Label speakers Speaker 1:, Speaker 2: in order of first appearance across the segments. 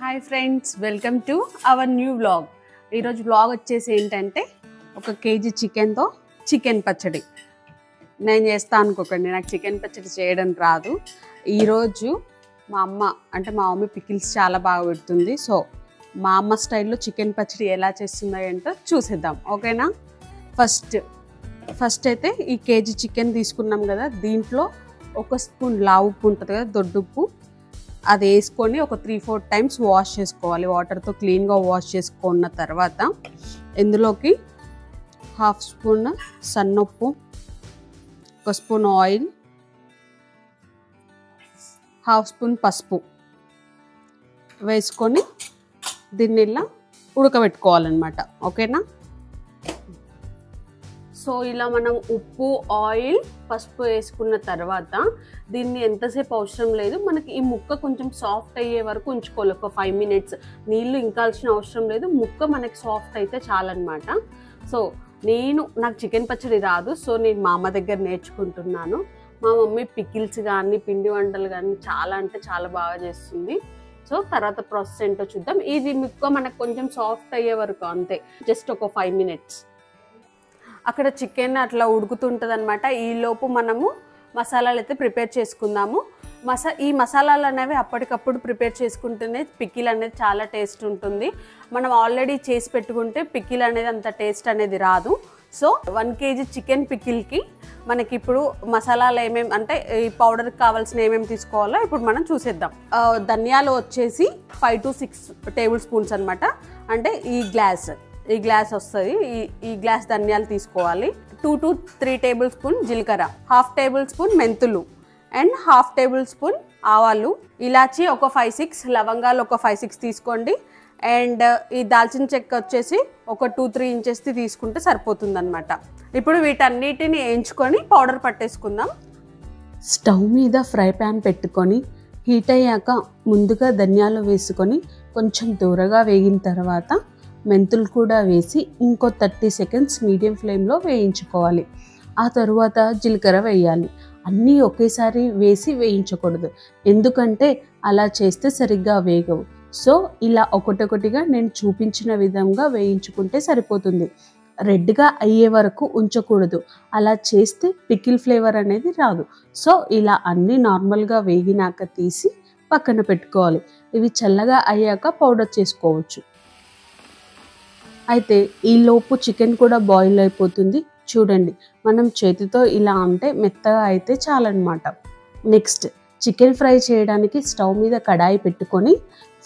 Speaker 1: Hi friends, welcome to our new vlog. ఈరోజు vlog వచ్చేసి ఏంటంటే 1 కేజీ చికెన్తో చికెన్ పచ్చడి నేను చేస్తాను అనుకోకండి. నాకు చికెన్ పచ్చడి చేయడం రాదు. ఈరోజు మా మమ్మీ పికిల్స్ చాలా బాగా పెడుతుంది. సో మా అమ్మ స్టైల్లో చికెన్ పచ్చడి ఎలా చేస్తుందో ఏంటో చూసేద్దాం, ఓకేనా? ఫస్ట్ అయితే ఈ కేజీ చికెన్ తీసుకున్నాం కదా, దీంట్లో 1 స్పూన్ లావు ఉప్పు ఉంటుంది కదా, దొడ్డుప్పు, అది వేసుకొని ఒక 3-4 టైమ్స్ వాష్ చేసుకోవాలి. వాటర్తో క్లీన్గా వాష్ చేసుకున్న తర్వాత ఇందులోకి 1/2 స్పూన్ సన్నప్పు, 1 స్పూన్ ఆయిల్, 1/2 స్పూన్ పసుపు వేసుకొని దీన్ని ఇలా ఉడకబెట్టుకోవాలన్నమాట, ఓకేనా? సో ఇలా మనం ఉప్పు, ఆయిల్, పసుపు వేసుకున్న తర్వాత దీన్ని ఎంతసేపు అవసరం లేదు, మనకి ఈ ముక్క కొంచెం సాఫ్ట్ అయ్యే వరకు ఉంచుకోవాలి. ఒక 5 మినిట్స్. నీళ్ళు ఇంకాల్సిన అవసరం లేదు, ముక్క మనకి సాఫ్ట్ అయితే చాలన్నమాట. సో నాకు చికెన్ పచ్చడి రాదు, సో నేను మా అమ్మ దగ్గర నేర్చుకుంటున్నాను. మా మమ్మీ పికిల్స్ కానీ పిండి వంటలు కానీ చాలా అంటే చాలా బాగా చేస్తుంది. సో తర్వాత ప్రాసెస్ ఏంటో చూద్దాం. ఇది ముక్క మనకు కొంచెం సాఫ్ట్ అయ్యే వరకు అంతే, జస్ట్ ఒక 5 మినిట్స్. అక్కడ చికెన్ అట్లా ఉడుకుతుంటుంది అనమాట. ఈలోపు మనము మసాలాలు అయితే ప్రిపేర్ చేసుకుందాము. ఈ మసాలాలు అనేవి అప్పటికప్పుడు ప్రిపేర్ చేసుకుంటేనే పికిల్ అనేది చాలా టేస్ట్ ఉంటుంది. మనం ఆల్రెడీ చేసి పెట్టుకుంటే పికిల్ అనేది అంత టేస్ట్ అనేది రాదు. సో 1 కేజీ చికెన్ పికిల్కి మనకి ఇప్పుడు మసాలాలు ఏమేమి అంటే ఈ పౌడర్కి కావాల్సిన ఏమేమి తీసుకోవాలో ఇప్పుడు మనం చూసేద్దాం. ధనియాలు వచ్చేసి 5 to 6 టేబుల్ స్పూన్స్ అనమాట. అంటే ఈ గ్లాస్ వస్తుంది. ఈ గ్లాస్ ధనియాలు తీసుకోవాలి. 2 to 3 టేబుల్ స్పూన్ జీలకర్ర, 1/2 టేబుల్ స్పూన్ మెంతులు అండ్ 1/2 టేబుల్ స్పూన్ ఆవాలు, ఇలాచి ఒక 5-6, లవంగాలు ఒక 5-6 తీసుకోండి. అండ్ ఈ దాల్చిన చెక్క వచ్చేసి ఒక 2-3 ఇంచెస్ తీసుకుంటే సరిపోతుంది అనమాట. ఇప్పుడు వీటన్నిటిని వేయించుకొని పౌడర్ పట్టేసుకుందాం. స్టవ్ మీద ఫ్రై ప్యాన్ పెట్టుకొని హీట్ అయ్యాక ముందుగా ధనియాలు వేసుకొని కొంచెం దూరగా వేగిన తర్వాత మెంతులు కూడా వేసి ఇంకో 30 సెకండ్స్ మీడియం ఫ్లేమ్లో వేయించుకోవాలి. ఆ తరువాత జీలకర్ర వేయాలి. అన్నీ ఒకేసారి వేసి వేయించకూడదు, ఎందుకంటే అలా చేస్తే సరిగ్గా వేగవు. సో ఇలా ఒకటొకటిగా నేను చూపించిన విధంగా వేయించుకుంటే సరిపోతుంది. రెడ్గా అయ్యే వరకు ఉంచకూడదు, అలా చేస్తే పికిల్ ఫ్లేవర్ అనేది రాదు. సో ఇలా అన్నీ నార్మల్గా వేగినాక తీసి పక్కన పెట్టుకోవాలి. ఇవి చల్లగా అయ్యాక పౌడర్ చేసుకోవచ్చు. అయితే ఈలోపు చికెన్ కూడా బాయిల్ అయిపోతుంది. చూడండి, మనం చేతితో ఇలా అంటే మెత్తగా అయితే చాలన్నమాట. నెక్స్ట్ చికెన్ ఫ్రై చేయడానికి స్టవ్ మీద కడాయి పెట్టుకొని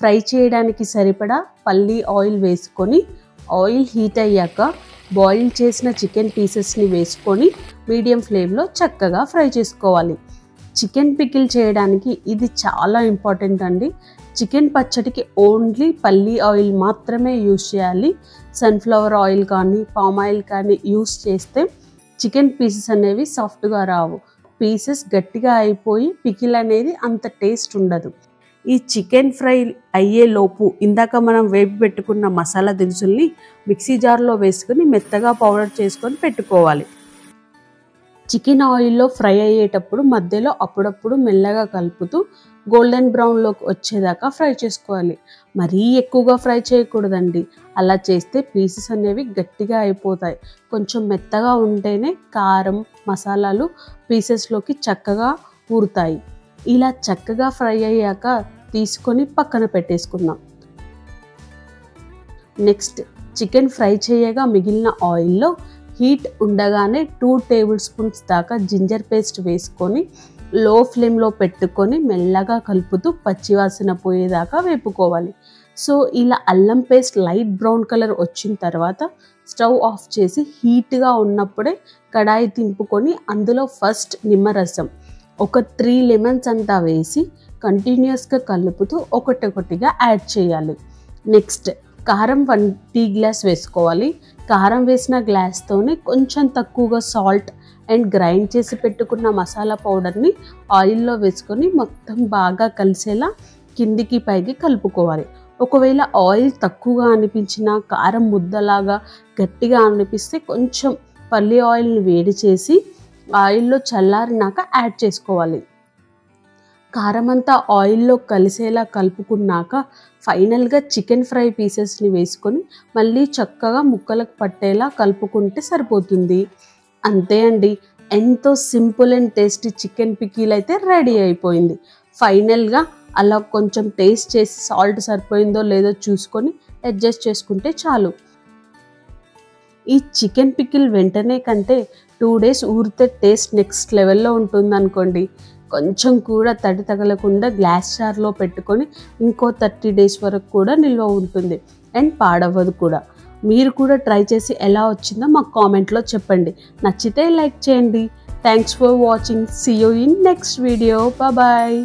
Speaker 1: ఫ్రై చేయడానికి సరిపడా పల్లి ఆయిల్ వేసుకొని ఆయిల్ హీట్ అయ్యాక బాయిల్ చేసిన చికెన్ పీసెస్ని వేసుకొని మీడియం ఫ్లేమ్లో చక్కగా ఫ్రై చేసుకోవాలి. చికెన్ పికిల్ చేయడానికి ఇది చాలా ఇంపార్టెంట్ అండి. చికెన్ పచ్చడికి ఓన్లీ పల్లి ఆయిల్ మాత్రమే యూజ్ చేయాలి. సన్ఫ్లవర్ ఆయిల్ కానీ పామ్ ఆయిల్ కానీ యూజ్ చేస్తే చికెన్ పీసెస్ అనేవి సాఫ్ట్గా రావు, పీసెస్ గట్టిగా అయిపోయి పికిల్ అనేది అంత టేస్ట్ ఉండదు. ఈ చికెన్ ఫ్రై అయ్యే లోపు ఇందాక మనం వేపి పెట్టుకున్న మసాలా దినుసుల్ని మిక్సీ జార్లో వేసుకొని మెత్తగా పౌడర్ చేసుకొని పెట్టుకోవాలి. చికెన్ ఆయిల్లో ఫ్రై అయ్యేటప్పుడు మధ్యలో అప్పుడప్పుడు మెల్లగా కలుపుతూ గోల్డెన్ బ్రౌన్లోకి వచ్చేదాకా ఫ్రై చేసుకోవాలి. మరీ ఎక్కువగా ఫ్రై చేయకూడదండి, అలా చేస్తే పీసెస్ అనేవి గట్టిగా అయిపోతాయి. కొంచెం మెత్తగా ఉంటేనే కారం మసాలాలు పీసెస్లోకి చక్కగా ఊరుతాయి. ఇలా చక్కగా ఫ్రై అయ్యాక తీసుకొని పక్కన పెట్టేసుకుందాం. నెక్స్ట్ చికెన్ ఫ్రై చేయగా మిగిలిన ఆయిల్లో హీట్ ఉండగానే 2 టేబుల్ స్పూన్స్ దాకా జింజర్ పేస్ట్ వేసుకొని లో ఫ్లేమ్లో పెట్టుకొని మెల్లగా కలుపుతూ పచ్చివాసన పోయేదాకా వేపుకోవాలి. సో ఇలా అల్లం పేస్ట్ లైట్ బ్రౌన్ కలర్ వచ్చిన తర్వాత స్టవ్ ఆఫ్ చేసి హీట్గా ఉన్నప్పుడే కడాయి తింపుకొని అందులో ఫస్ట్ నిమ్మరసం ఒక 3 లెమన్స్ అంతా వేసి కంటిన్యూస్గా కలుపుతూ ఒకటొకటిగా యాడ్ చేయాలి. నెక్స్ట్ కారం 1 టీ గ్లాస్ వేసుకోవాలి. కారం వేసిన గ్లాస్తోనే కొంచెం తక్కువగా సాల్ట్ అండ్ గ్రైండ్ చేసి పెట్టుకున్న మసాలా పౌడర్ని ఆయిల్లో వేసుకొని మొత్తం బాగా కలిసేలా కిందికి పైకి కలుపుకోవాలి. ఒకవేళ ఆయిల్ తక్కువగా అనిపించినా కారం ముద్దలాగా గట్టిగా అనిపిస్తే కొంచెం పల్లి ఆయిల్ని వేడి చేసి ఆయిల్లో చల్లారినాక యాడ్ చేసుకోవాలి. కారం అంతా ఆయిల్లో కలిసేలా కలుపుకున్నాక ఫైనల్గా చికెన్ ఫ్రై పీసెస్ని వేసుకొని మళ్ళీ చక్కగా ముక్కలకు పట్టేలా కలుపుకుంటే సరిపోతుంది. అంతే అండి, ఎంతో simple and tasty chicken pickle అయితే రెడీ అయిపోయింది. ఫైనల్గా అలా కొంచెం టేస్ట్ చేసి సాల్ట్ సరిపోయిందో లేదో చూసుకొని అడ్జస్ట్ చేసుకుంటే చాలు. ఈ చికెన్ పికిల్ వెంటనే కంటే 2 days ఊరితే టేస్ట్ నెక్స్ట్ లెవెల్లో ఉంటుంది అనుకోండి. కొంచెం కూడా తడి తగలకుండా గ్లాస్ జార్లో పెట్టుకొని ఇంకో 30 days వరకు కూడా నిల్వ ఉంటుంది అండ్ పాడవ్వదు కూడా. మీరు కూడా ట్రై చేసి ఎలా వచ్చిందో మాకు కామెంట్లో చెప్పండి. నచ్చితే లైక్ చేయండి. Thanks for watching. See you in next video. Bye.